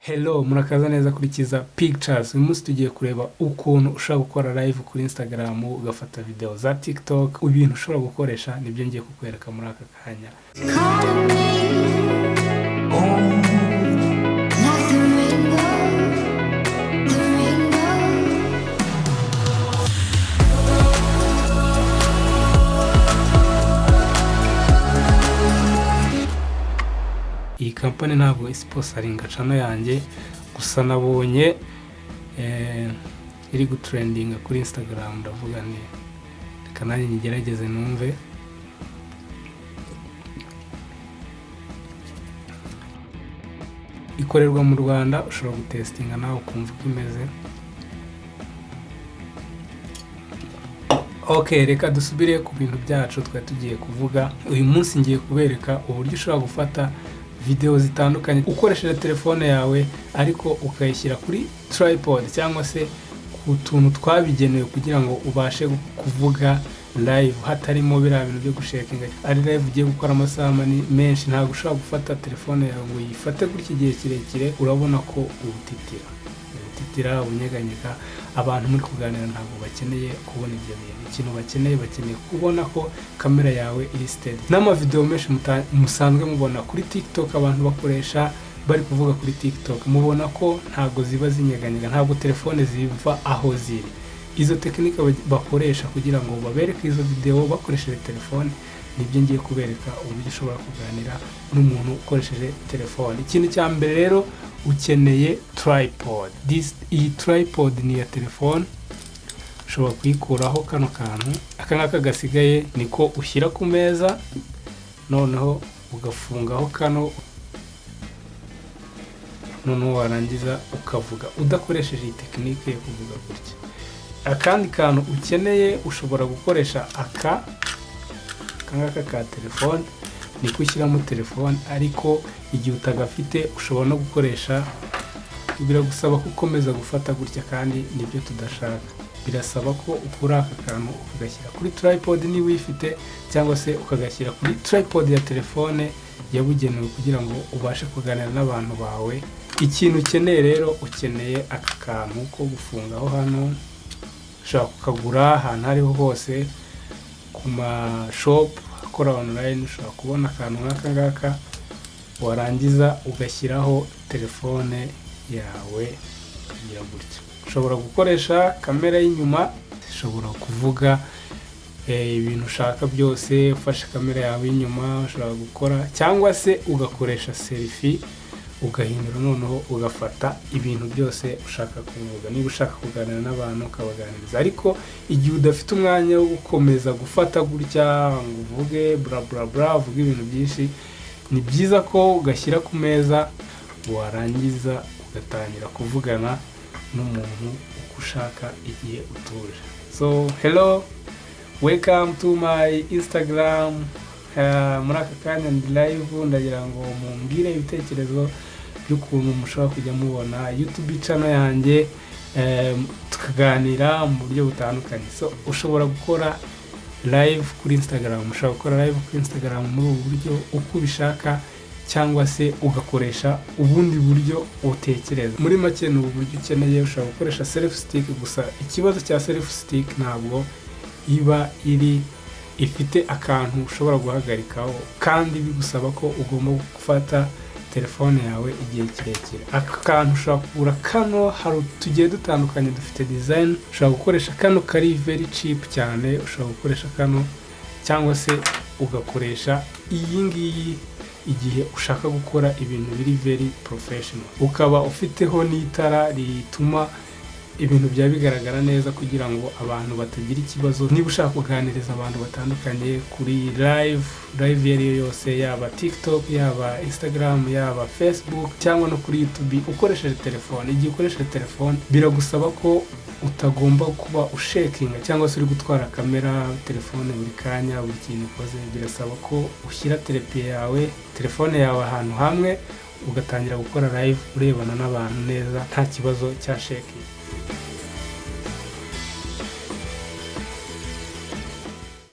Hello, murakaza neza kuri Kiza Pictures. Uyu munsi tugiye kureba ukuntu ushobora gukora live kuri Instagram ugafata video za TikTok. Ibintu ushobora gukoresha nibyo ngiye kukwereka muri aka kanya. Iyi company ntabwo isponsoringa channel yanjye, gusa nabonye iri gutrendinga kuri Instagram, ndavuga ni reka nanjye ngerageze numve. Ikorerwa mu Rwanda, ushobora gutestinga nawe ukumva uko imeze. Okay, reka dusubire ku bintu byacu twari tugiye kuvuga. Uyu munsi ngiye kubereka uburyo ushobora gufata video zitandukanye ukoresheje telefone yawe, ariko ukayishyira kuri tripod cyangwa se ku tuntu twabigenewe kugira ngo ubashe kuvuga live hatarimo biriya bintu byo gushakinga. Ari live ugiye gukora amasaha menshi, ntabwo ushobora gufata telefone yawe ngo uyifate kuri iki gihe kirekire. Urabona ko ubutitira ubunyeganyega. Abantu muri kuganira ntabwo bakeneye kubona ibyo bintu. Ikintu bakeneye kubona ko kamera yawe iri steady. N'ama video menshi musanzwe mubona kuri TikTok abantu bakoresha bari kuvuga kuri TikTok, mubona ko ntabwo ziba zinyeganyega, ntabwo telefone ziva aho ziri. Izo technique bakoresha kugira ngo babereke izo video bakoresheje telefone, nibyo ngiye kubereka uburyo ushobora kuganira n'umuntu ukoresheje telefone. Ikintu cya mbere rero ukeneye tripod. Iyi tripod ni ya telefone, ushobora kuyikuraho kano kantu, aka ngaka gasigaye niko ushyira ku meza, noneho ugafungaho kano, noneho warangiza ukavuga udakoresheje iyi tekinike yo kuvuga gutya. Akandi kantu ukeneye ushobora gukoresha aka ngaka ka telefone, niko ushyiramo telefone, ariko igihe utagafite ushobora no gukoresha, biragusaba ko ukomeza gufata gutya, kandi nibyo tudashaka. Birasaba ko ukura aka kantu ukagashyira kuri tripod niba uyifite, cyangwa se ukagashyira kuri tripod ya telefone yabugenewe kugira ngo ubashe kuganira n'abantu bawe. Ikintu ukeneye rero, ukeneye aka kantu ko gufungaho hano. Ushobora kukagura ahantu ariho hose ku mashop akora online, ushobora kubona akantu nk'aka ngaka, warangiza ugashyiraho telefone yawe kugira gutya. Ushobora gukoresha kamera y'inyuma, ushobora kuvuga ibintu ushaka byose ufashe kamera yawe y'inyuma. Ushobora gukora cyangwa se ugakoresha selfie, ugahindura noneho ugafata ibintu byose ushaka kuvuga. Niba ushaka kuganira n'abantu ukabaganiriza, ariko igihe udafite umwanya wo gukomeza gufata gutya ngo uvuge bla bla bla, uvuge ibintu byinshi, ni byiza ko ugashyira ku meza, warangiza ugatangira kuvugana n'umuntu uko ushaka igihe utuje. So hello, welcome to my Instagram. Muri aka kanya ndi live, ndagira ngo mumbwire ibitekerezo by'ukuntu mushobora kujya mubona YouTube channel yanjye, tukaganira mu buryo butandukanye. So ushobora gukora live kuri Instagram, ushobora gukora live kuri Instagram muri ubu buryo uko ubishaka, cyangwa se ugakoresha ubundi buryo utekereza. Muri make ni ubu buryo ukeneye. Ushobora gukoresha selfie stick, gusa ikibazo cya selfie stick ntabwo iba ifite akantu ushobora guhagarikaho, kandi bigusaba ko ugomba gufata telefone yawe igihe kirekire. Aka kantu ushobora kugura kano, hari tugiye dutandukanye, dufite design. Ushobora gukoresha kano kari very cheap cyane, ushobora gukoresha kano, cyangwa se ugakoresha iyi ngiyi igihe ushaka gukora ibintu biri very professional, ukaba ufiteho n'itara rituma ibintu bya bigaragara neza kugira ngo abantu batagira ikibazo. Niba ushaka kuganiriza abantu batandukanye kuri live yariyo yose, yaba TikTok, yaba Instagram, yaba Facebook, cyangwa no kuri YouTube ukoresheje telefone. Igihe ukoresheje telefone biragusaba ko utagomba kuba ushakinga cyangwa se uri gutwara kamera telefone buri kanya, buri kintu ukoze. Birasaba ko ushyira telefone yawe ahantu hamwe, ugatangira gukora live urebana n'abantu neza, nta kibazo cya shaking.